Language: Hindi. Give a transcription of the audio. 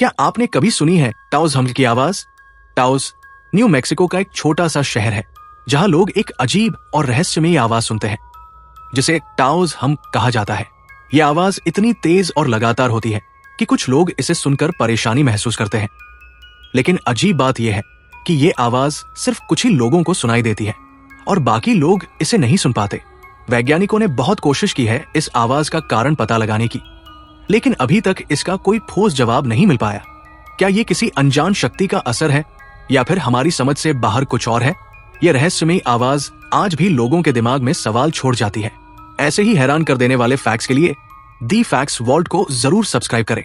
क्या आपने कभी सुनी है टाउस हम्ल की आवाज? टाउस न्यू मैक्सिको का एक छोटा सा शहर है जहां लोग एक अजीब और रहस्यमयी आवाज सुनते हैं जिसे टाउस हम्ल कहा जाता है। यह आवाज इतनी तेज और लगातार होती है कि कुछ लोग इसे सुनकर परेशानी महसूस करते हैं। लेकिन अजीब बात यह है कि यह आवाज सिर्फ कुछ ही लोगों को सुनाई देती है और बाकी लोग इसे नहीं सुन पाते। वैज्ञानिकों ने बहुत कोशिश की है इस आवाज का कारण पता लगाने की, लेकिन अभी तक इसका कोई ठोस जवाब नहीं मिल पाया। क्या ये किसी अनजान शक्ति का असर है या फिर हमारी समझ से बाहर कुछ और है? यह रहस्यमयी आवाज आज भी लोगों के दिमाग में सवाल छोड़ जाती है। ऐसे ही हैरान कर देने वाले फैक्ट्स के लिए दी फैक्ट्स वॉल्ट को जरूर सब्सक्राइब करें।